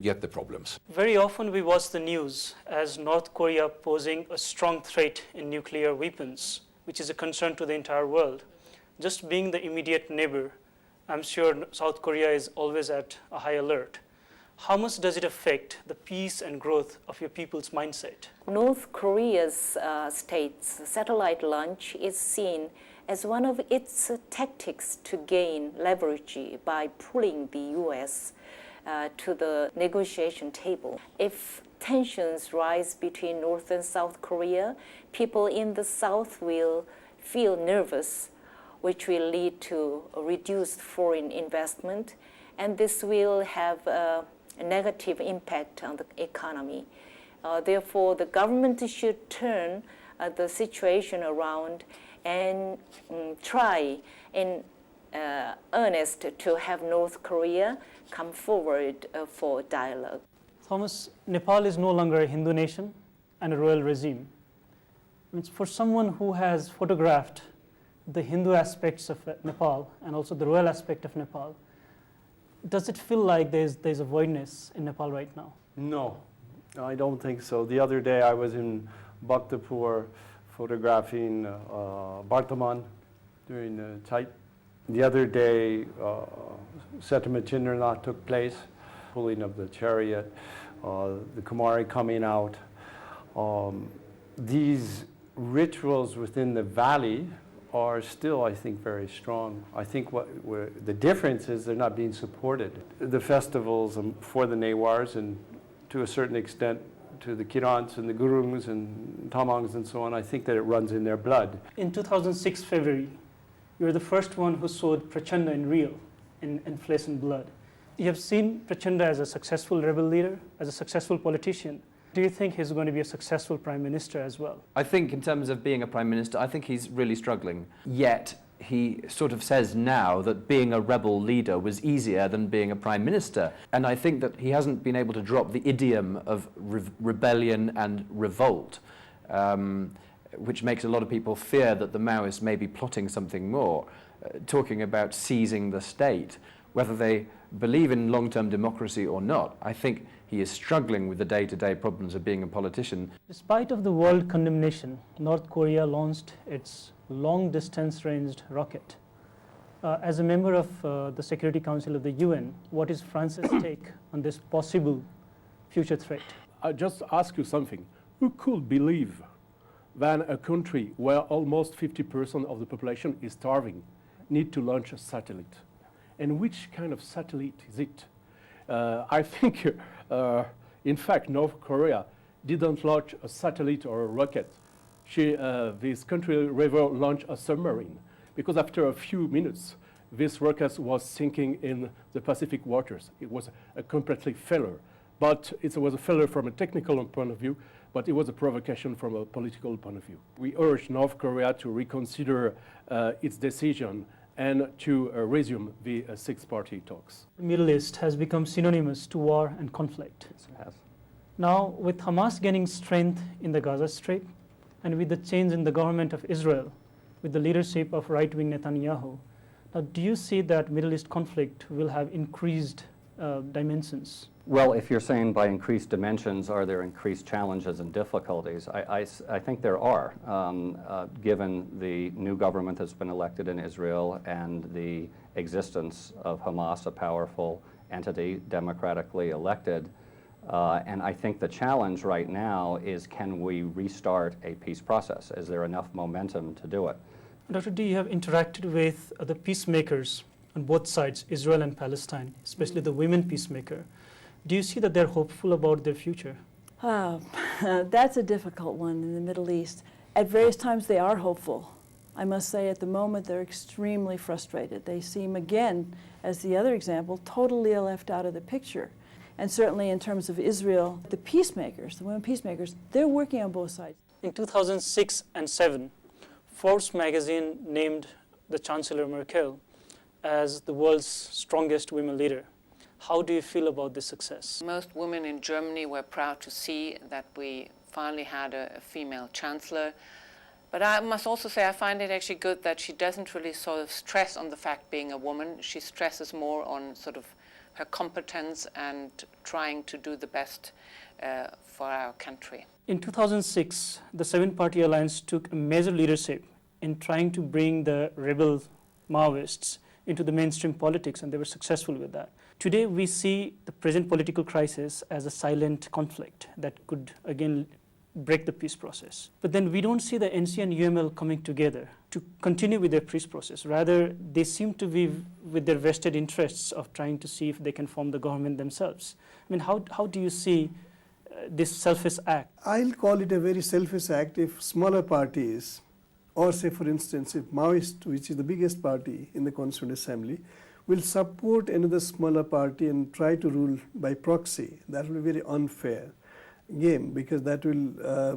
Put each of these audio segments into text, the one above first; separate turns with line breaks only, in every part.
get the problems.
Very often we watch the news as North Korea posing a strong threat in nuclear weapons, which is a concern to the entire world. Just being the immediate neighbor, I'm sure South Korea is always at a high alert. How much does it affect the peace and growth of your people's mindset?
North Korea's state's satellite launch is seen as one of its tactics to gain leverage by pulling the U.S. To the negotiation table. If tensions rise between North and South Korea, people in the South will feel nervous, which will lead to a reduced foreign investment, and this will have a negative impact on the economy. Therefore, the government should turn the situation around and try in earnest to have North Korea come forward for dialogue.
Thomas, Nepal is no longer a Hindu nation and a royal regime. For someone who has photographed the Hindu aspects of Nepal and also the royal aspect of Nepal, does it feel like there's a voidness in Nepal right now?
No, I don't think so. The other day I was in Bhaktapur photographing Bardhaman during Chait. The other day, Settlement Chindranath took place, pulling of the chariot, the Kumari coming out. These rituals within the valley are still, I think, very strong. I think the difference is they're not being supported. The festivals for the Newars and to a certain extent to the Kirans and the Gurungs and Tamangs and so on, I think that it runs in their blood.
In 2006 February, you were the first one who saw Prachanda in real, in flesh and blood. You have seen Prachanda as a successful rebel leader, as a successful politician. Do you think he's going to be a successful prime minister as well?
I think in terms of being a prime minister, I think he's really struggling. Yet he sort of says now that being a rebel leader was easier than being a prime minister. And I think that he hasn't been able to drop the idiom of rebellion and revolt, which makes a lot of people fear that the Maoists may be plotting something more, talking about seizing the state. Whether they believe in long-term democracy or not, I think he is struggling with the day-to-day problems of being a politician.
Despite of the world condemnation, North Korea launched its long-distance ranged rocket. As a member of the Security Council of the UN, what is France's take on this possible future threat?
I just ask you something. Who could believe that a country where almost 50% of the population is starving need to launch a satellite? And which kind of satellite is it? I think, in fact, North Korea didn't launch a satellite or a rocket. This country rather launched a submarine, because after a few minutes, this rocket was sinking in the Pacific waters. It was a completely failure. But it was a failure from a technical point of view, but it was a provocation from a political point of view. We urge North Korea to reconsider its decision and to resume the six-party talks.
The Middle East has become synonymous to war and conflict.
Yes, it has.
Now, with Hamas gaining strength in the Gaza Strip, and with the change in the government of Israel, with the leadership of right-wing Netanyahu, now do you see that Middle East conflict will have increased dimensions?
Well, if you're saying by increased dimensions, are there increased challenges and difficulties? I think there are, given the new government that's been elected in Israel and the existence of Hamas, a powerful entity, democratically elected. And I think the challenge right now is, can we restart a peace process? Is there enough momentum to do it?
Dr. D, you have interacted with the peacemakers on both sides, Israel and Palestine, especially the women peacemaker. Do you see that they're hopeful about their future?
That's a difficult one in the Middle East. At various times they are hopeful. I must say at the moment they're extremely frustrated. They seem, again, as the other example, totally left out of the picture. And certainly in terms of Israel, the peacemakers, the women peacemakers, they're working on both sides.
In 2006 and 2007, Forbes magazine named the Chancellor Merkel as the world's strongest women leader. How do you feel about this success?
Most women in Germany were proud to see that we finally had a female chancellor. But I must also say I find it actually good that she doesn't really sort of stress on the fact being a woman. She stresses more on sort of her competence and trying to do the best for our country.
In 2006, the Seven-Party Alliance took a major leadership in trying to bring the rebel Maoists into the mainstream politics, and they were successful with that. Today, we see the present political crisis as a silent conflict that could again break the peace process. But then we don't see the NC and UML coming together to continue with their peace process. Rather, they seem to be with their vested interests of trying to see if they can form the government themselves. I mean, how do you see this selfish act?
I'll call it a very selfish act if smaller parties, or say for instance, if Maoist, which is the biggest party in the Constituent Assembly, will support another smaller party and try to rule by proxy. That will be very unfair game, because that will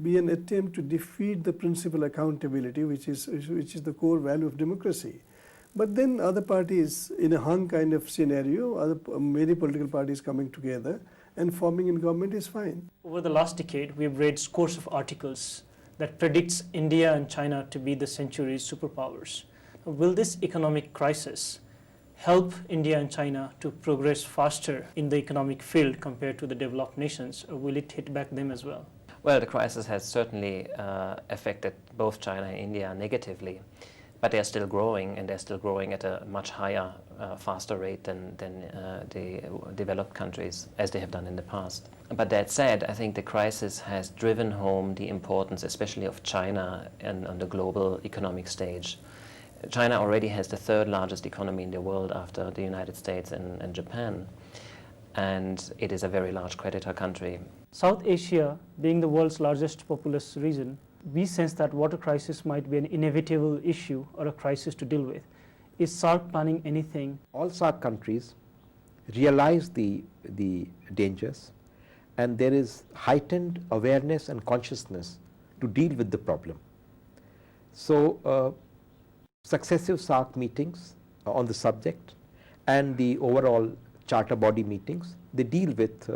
be an attempt to defeat the principal accountability, which is the core value of democracy. But then other parties, in a hung kind of scenario, many political parties coming together and forming in government is fine.
Over the last decade, we've read scores of articles that predicts India and China to be the century's superpowers. Will this economic crisis help India and China to progress faster in the economic field compared to the developed nations, or will it hit back them as well?
Well, the crisis has certainly affected both China and India negatively, but they're still growing, and they're still growing at a much higher, faster rate than the developed countries, as they have done in the past. But that said, I think the crisis has driven home the importance, especially of China and on the global economic stage. China already has the third largest economy in the world after the United States and Japan, and it is a very large creditor country.
South Asia being the world's largest populous region, we sense that water crisis might be an inevitable issue or a crisis to deal with. Is SAARC planning anything?
All SAARC countries realize the dangers, and there is heightened awareness and consciousness to deal with the problem. So successive SAARC meetings on the subject and the overall charter body meetings, they deal with